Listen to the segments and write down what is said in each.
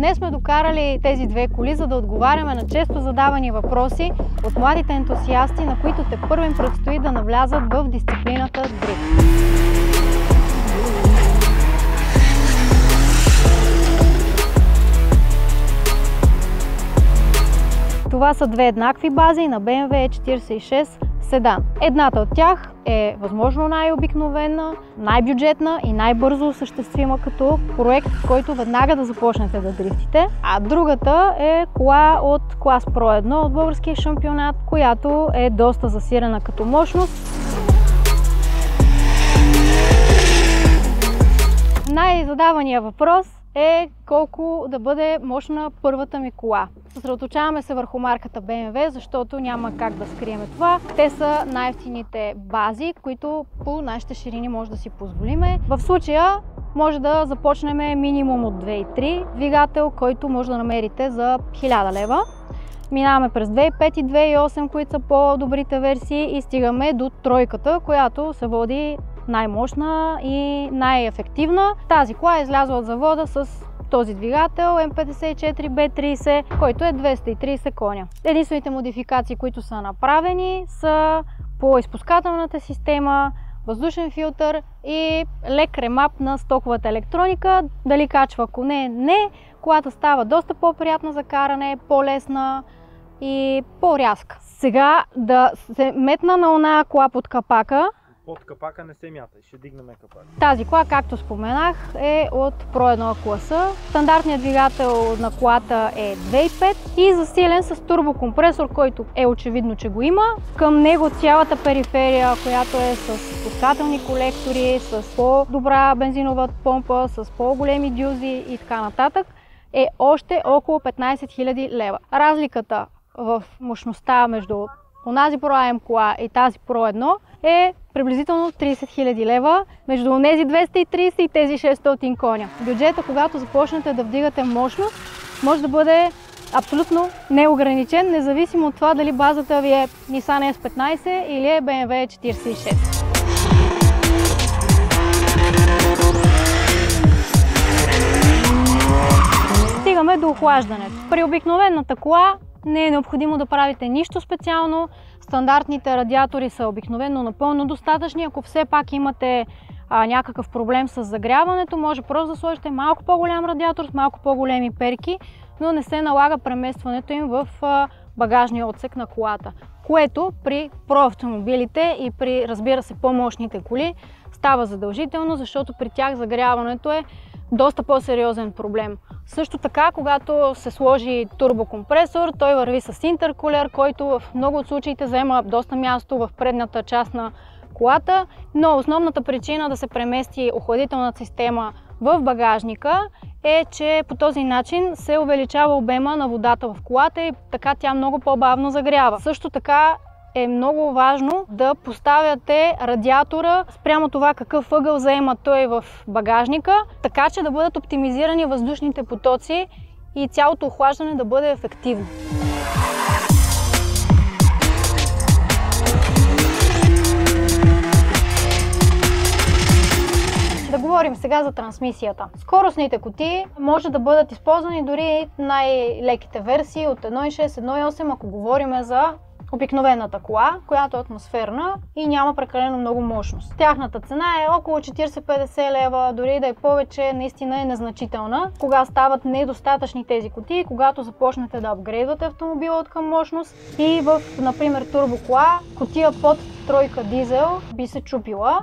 Днес сме докарали тези две коли, за да отговаряме на често задавани въпроси от младите ентусиасти, на които тепърва им предстои да навлязат в дисциплината дрифт. Това са две еднакви бази на BMW E46 седан. Едната от тях е възможно най-обикновена, най-бюджетна и най-бързо осъществима като проект, в който веднага да започнете да дрифтите. А другата е кола от клас Pro 1 от българския шампионат, която е доста засилена като мощност. Най-задавания въпрос е колко да бъде мощна първата ми кола. Съсредоточаваме се върху марката BMW, защото няма как да скрием това. Те са най-евтините бази, които по нашите ширини може да си позволиме. В случая може да започнем минимум от 2.3 двигател, който може да намерите за 1000 лева. Минаваме през 2.5 и 2.8, които са по-добрите версии, и стигаме до тройката, която се води най-мощна и най-ефективна. Тази кола е излязла от завода с този двигател M54B30, който е 230 коня. Единствените модификации, които са направени, са по изпускателната система, въздушен филтър и лек ремап на стоковата електроника. Дали качва коне? Не. Колата става доста по-приятна за каране, по-лесна и по-рязка. Сега да се метна на оная кола под капака. Под капака не се мята, ще дигнем капака. Тази кола, както споменах, е от Pro 1 класа. Стандартният двигател на колата е 2.5 и засилен с турбокомпресор, който е очевидно, че го има. Към него цялата периферия, която е с пускателни колектори, с по-добра бензинова помпа, с по-големи дюзи и така нататък, е още около 15 000 лева. Разликата в мощността между онази Pro AM кола и тази Pro 1 е приблизително 30 000 лева, между тези 230 и тези 600 коня. Бюджета, когато започнете да вдигате мощност, може да бъде абсолютно неограничен, независимо от това дали базата ви е Nissan S15 или е BMW E46. Стигаме до охлаждането. При обикновената кола не е необходимо да правите нищо специално. Стандартните радиатори са обикновено напълно достатъчни. Ако все пак имате някакъв проблем с загряването, може просто да сложите малко по-голям радиатор с малко по-големи перки, но не се налага преместването им в багажния отсек на колата, което при проавтомобилите и при, разбира се, по-мощните коли става задължително, защото при тях загряването е доста по-сериозен проблем. Също така, когато се сложи турбокомпресор, той върви с интеркулер, който в много от случаите заема доста място в предната част на колата, но основната причина да се премести охладителната система в багажника е, че по този начин се увеличава обема на водата в колата и така тя много по-бавно загрява. Също така е много важно да поставяте радиатора спрямо това какъв ъгъл заема той в багажника, така че да бъдат оптимизирани въздушните потоци и цялото охлаждане да бъде ефективно. Да говорим сега за трансмисията. Скоростните кутии може да бъдат използвани дори най-леките версии от 1.6, 1.8, ако говорим за обикновената кола, която е атмосферна и няма прекалено много мощност. Тяхната цена е около 40-50 лева, дори да е повече, наистина е незначителна. Кога стават недостатъчни тези кутии, когато започнете да апгрейдвате автомобила от към мощност и в, например, турбокола, кутия под тройка дизел би се чупила.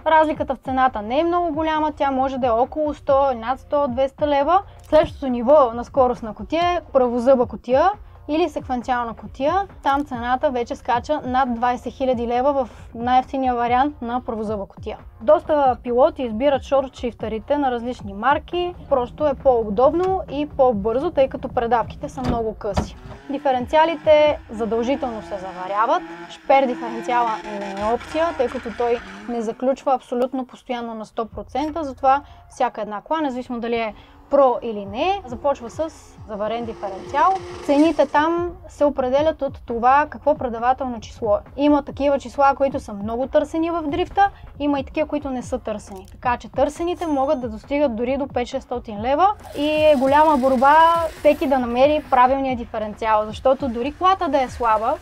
Разликата в цената не е много голяма, тя може да е около 100, над 100-200 лева. Следващото ниво на скоростна кутия е правозъба кутия или секвенциална кутия. Там цената вече скача над 20 000 лева в най-евтиния вариант на правозъба кутия. Доста пилоти избират шортшифтърите на различни марки, просто е по-удобно и по-бързо, тъй като предавките са много къси. Диференциалите задължително се заваряват. Шпер диференциала не е опция, тъй като той не заключва абсолютно постоянно на 100%, затова всяка една кола, независимо дали е Pro или не, започва с заварен диференциал. Цените там се определят от това какво предавателно число е. Има такива числа, които са много търсени в дрифта, има и такива, които не са търсени. Така че търсените могат да достигат дори до 500-600 лева и е голяма борба всеки да намери правилния диференциал, защото дори колата да е слаба,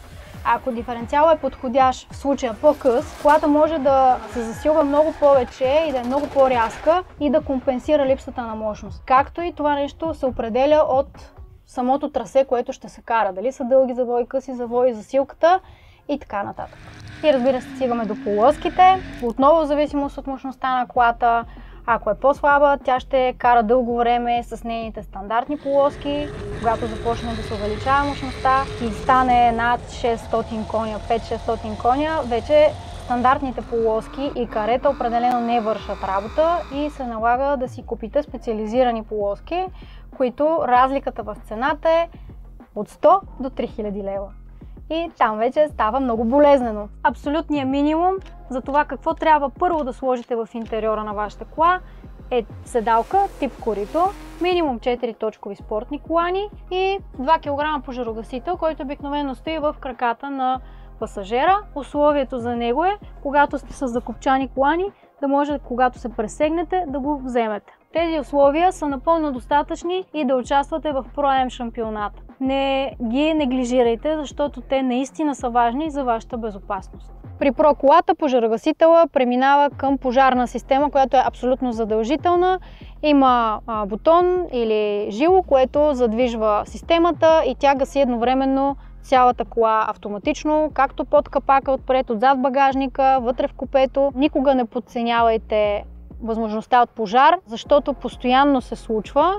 ако диференциалът е подходящ, в случая по-къс, колата може да се засилва много повече и да е много по-рязка и да компенсира липсата на мощност. Както и това нещо се определя от самото трасе, което ще се кара. Дали са дълги завои, къси завои, засилката и така нататък. И разбира се, стигаме до полоските. Отново в зависимост от мощността на колата. Ако е по-слаба, тя ще кара дълго време с нейните стандартни полоски. Когато започне да се увеличава мощността и стане над 600 коня, 5-600 коня, вече стандартните полоски и карета определено не вършат работа и се налага да си купите специализирани полоски, които разликата в цената е от 100 до 3000 лева. И там вече става много болезнено. Абсолютният минимум за това какво трябва първо да сложите в интериора на вашата кола е седалка тип корито, минимум 4-точкови спортни колани и 2 кг пожарогасител, който обикновено стои в краката на пасажера. Условието за него е, когато сте с закопчани колани, да може, когато се пресегнете, да го вземете. Тези условия са напълно достатъчни и да участвате в Pro-Am шампионата. Не ги неглижирайте, защото те наистина са важни за вашата безопасност. При Pro колата пожарогасителя преминава към пожарна система, която е абсолютно задължителна. Има бутон или жило, което задвижва системата и тя гаси едновременно цялата кола автоматично, както под капака, отпред, отзад багажника, вътре в купето. Никога не подценявайте възможността от пожар, защото постоянно се случва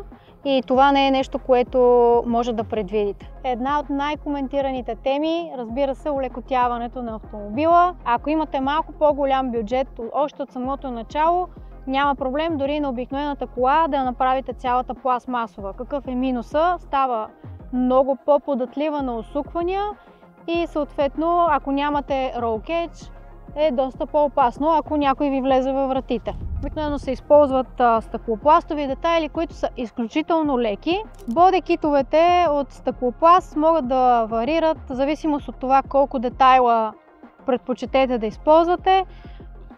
и това не е нещо, което може да предвидите. Една от най-коментираните теми, разбира се, олекотяването на автомобила. Ако имате малко по-голям бюджет, още от самото начало, няма проблем дори на обикновената кола да направите цялата пластмасова. Какъв е минуса? Става много по-податлива на усуквания и съответно, ако нямате roll cage, е доста по-опасно, ако някой ви влезе във вратите. Обикновено се използват стъклопластови детайли, които са изключително леки. Боди китовете от стъклопласт могат да варират в зависимост от това колко детайла предпочитете да използвате.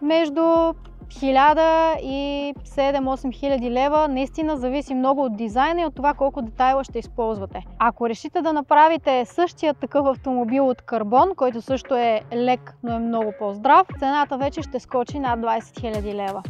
Между 1000 и 7-8 хиляди лева, наистина зависи много от дизайна и от това колко детайла ще използвате. Ако решите да направите същия такъв автомобил от карбон, който също е лек, но е много по-здрав, цената вече ще скочи над 20 хиляди лева.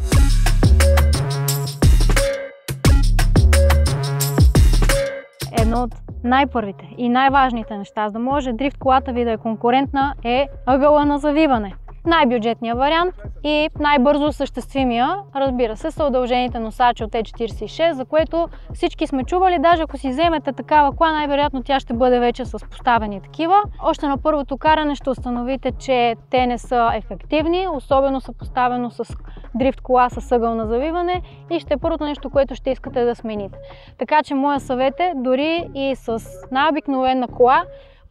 Едно от най-първите и най-важните неща, за да може дрифт колата ви да е конкурентна, е ъгъла на завиване. Най-бюджетният вариант и най-бързо осъществимия, разбира се, са удължените носачи от E46, за което всички сме чували. Даже ако си вземете такава кола, най-вероятно тя ще бъде вече с поставени такива. Още на първото каране ще установите, че те не са ефективни, особено съпоставено с дрифт кола с ъгъл на завиване и ще е първото нещо, което ще искате да смените. Така че моя съвет е дори и с най-обикновена кола,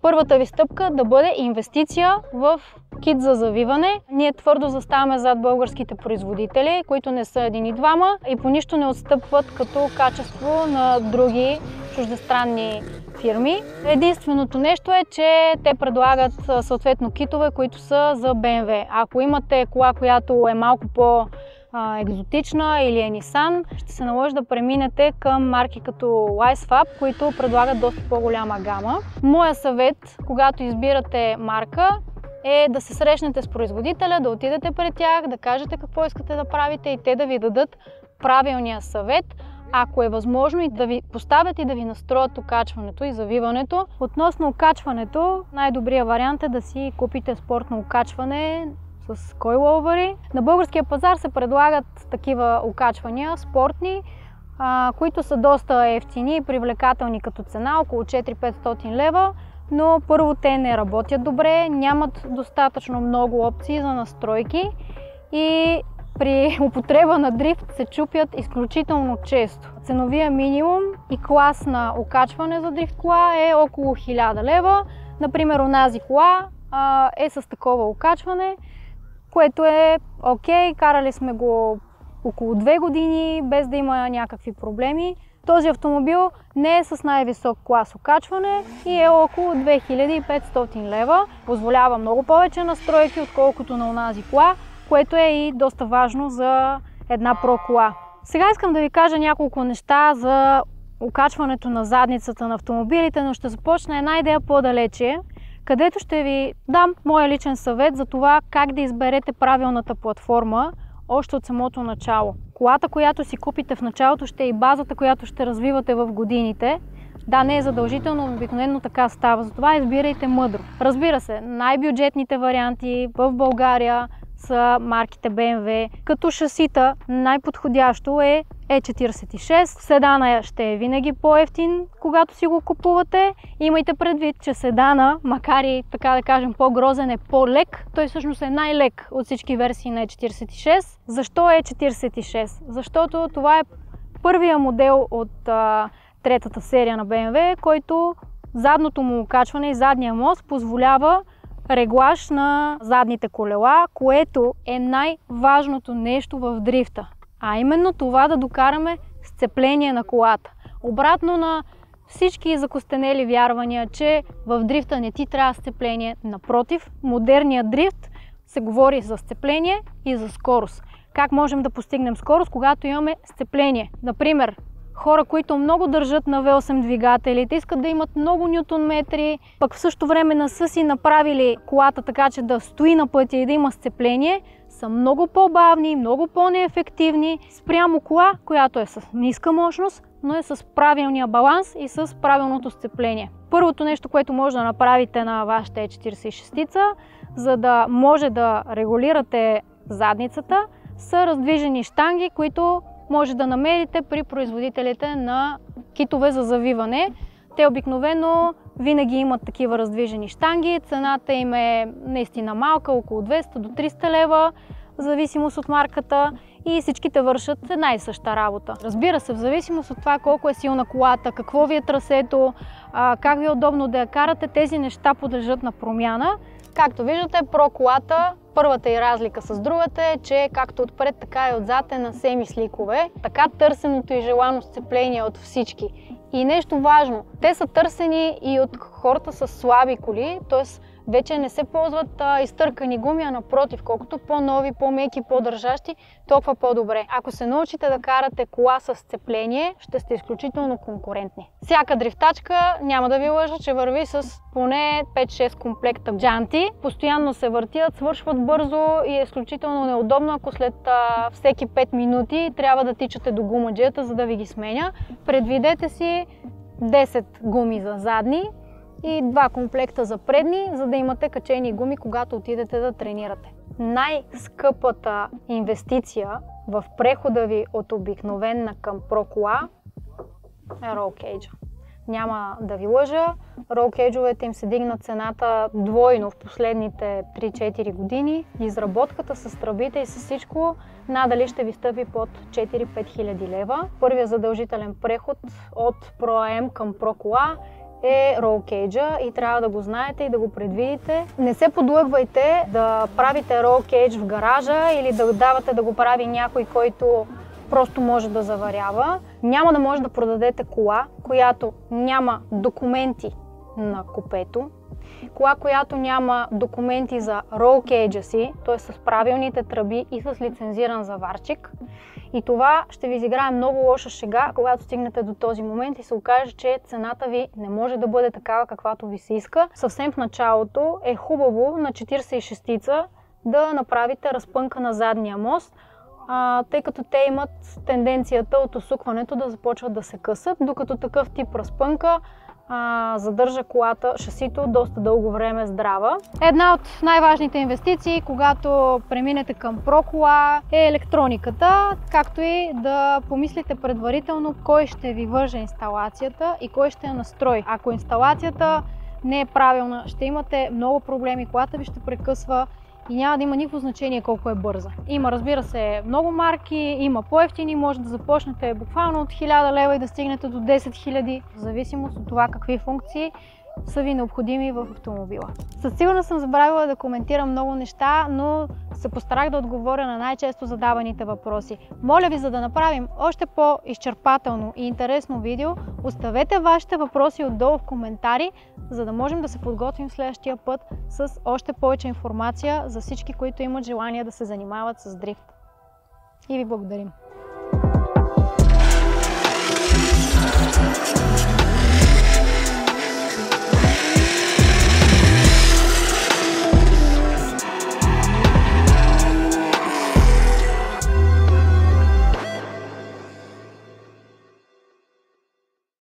първата ви стъпка да бъде инвестиция в кит за завиване. Ние твърдо заставаме зад българските производители, които не са един и двама и по нищо не отстъпват като качество на други чуждестранни фирми. Единственото нещо е, че те предлагат съответно китове, които са за BMW. Ако имате кола, която е малко екзотична или е Nissan, ще се наложи да преминете към марки като Licefab, които предлагат доста по-голяма гама. Моя съвет, когато избирате марка, е да се срещнете с производителя, да отидете пред тях, да кажете какво искате да правите и те да ви дадат правилния съвет, ако е възможно и да ви поставят и да ви настроят окачването и завиването. Относно окачването, най-добрият вариант е да си купите спортно окачване с койловъри. На българския пазар се предлагат такива окачвания спортни, които са доста евтини и привлекателни като цена, около 400-500 лева, но първо те не работят добре, нямат достатъчно много опции за настройки и при употреба на дрифт се чупят изключително често. Ценовия минимум и клас на окачване за дрифт кола е около 1000 лева. Например, онази кола е с такова окачване, което е окей, карали сме го около 2 години, без да има някакви проблеми. Този автомобил не е с най-висок клас окачване и е около 2500 лева. Позволява много повече настройки, отколкото на онази кола, което е и доста важно за една Pro кола. Сега искам да ви кажа няколко неща за окачването на задницата на автомобилите, но ще започна една идея по-далече, където ще ви дам моя личен съвет за това как да изберете правилната платформа още от самото начало. Колата, която си купите в началото, ще е и базата, която ще развивате в годините. Да, не е задължително, но обикновено така става. Затова избирайте мъдро. Разбира се, най-бюджетните варианти в България са марките BMW. Като шасита най-подходящо е E46. Седана ще е винаги по-евтин, когато си го купувате. Имайте предвид, че седана, макар и така да кажем по-грозен, е по-лек. Той всъщност е най-лек от всички версии на E46. Защо е E46? Защото това е първия модел от третата серия на BMW, който задното му окачване и задния мост позволява реглаж на задните колела, което е най-важното нещо в дрифта. А именно това да докараме сцепление на колата. Обратно на всички закостенели вярвания, че в дрифта не ти трябва сцепление. Напротив, модерният дрифт се говори за сцепление и за скорост. Как можем да постигнем скорост, когато имаме сцепление? Например, хора, които много държат на V8 двигателите, искат да имат много нютон-метри, пък в същото време не са си направили колата така, че да стои на пътя и да има сцепление, са много по-бавни, много по-неефективни спрямо кола, която е с ниска мощност, но е с правилния баланс и с правилното сцепление. Първото нещо, което може да направите на вашата E46, за да може да регулирате задницата, са раздвижени щанги, които може да намерите при производителите на китове за завиване. Те обикновено винаги имат такива раздвижени щанги. Цената им е наистина малка, около 200 до 300 лева, в зависимост от марката, и всичките вършат една и съща работа. Разбира се, в зависимост от това колко е силна колата, какво ви е трасето, как ви е удобно да я карате, тези неща подлежат на промяна. Както виждате, Pro колата, първата и разлика с другата е, че както отпред, така и отзад е на семисликове. Така търсеното и желано сцепление от всички. И нещо важно, те са търсени и от хората с слаби коли, т.е. вече не се ползват изтъркани гуми, а напротив, колкото по-нови, по-меки, по-държащи, толкова по-добре. Ако се научите да карате кола с сцепление, ще сте изключително конкурентни. Всяка дрифтачка, няма да ви лъжа, че върви с поне 5-6 комплекта джанти. Постоянно се въртят, свършват бързо и е изключително неудобно, ако след всеки 5 минути трябва да тичате до гумаджията, за да ви ги сменя. Предвидете си 10 гуми за задни и 2 комплекта за предни, за да имате качени гуми, когато отидете да тренирате. Най-скъпата инвестиция в прехода ви от обикновена към Pro кола е Roll Cage. Няма да ви лъжа, Roll Cage-овете им се дигна цената двойно в последните 3-4 години. Изработката с тръбите и с всичко надали ще ви стъпи под 4-5 хиляди лева. Първият задължителен преход от Pro AM към Pro кола е Roll Cage и трябва да го знаете и да го предвидите. Не се подлъгвайте да правите Roll Cage в гаража или да давате да го прави някой, който просто може да заварява. Няма да може да продадете кола, която няма документи на купето, кола, която няма документи за Roll Cage си, т.е. с правилните тръби и с лицензиран заварчик. И това ще ви изиграе много лоша шега, когато стигнете до този момент и се окаже, че цената ви не може да бъде такава, каквато ви се иска. Съвсем в началото е хубаво на 46-ца да направите разпънка на задния мост, тъй като те имат тенденцията от усукването да започват да се късат, докато такъв тип разпънка задържа колата, шасито доста дълго време здрава. Една от най-важните инвестиции, когато преминете към Pro кола, е електрониката, както и да помислите предварително кой ще ви върже инсталацията и кой ще я настрои. Ако инсталацията не е правилна, ще имате много проблеми, колата ви ще прекъсва и няма да има никакво значение колко е бърза. Има, разбира се, много марки, има по-евтини, може да започнете буквално от 1000 лева и да стигнете до 10 000, в зависимост от това какви функции са ви необходими в автомобила. Със сигурност съм забравила да коментирам много неща, но се постарах да отговоря на най-често задаваните въпроси. Моля ви, за да направим още по-изчерпателно и интересно видео, оставете вашите въпроси отдолу в коментари, за да можем да се подготвим следващия път с още повече информация за всички, които имат желание да се занимават с дрифт. И ви благодарим!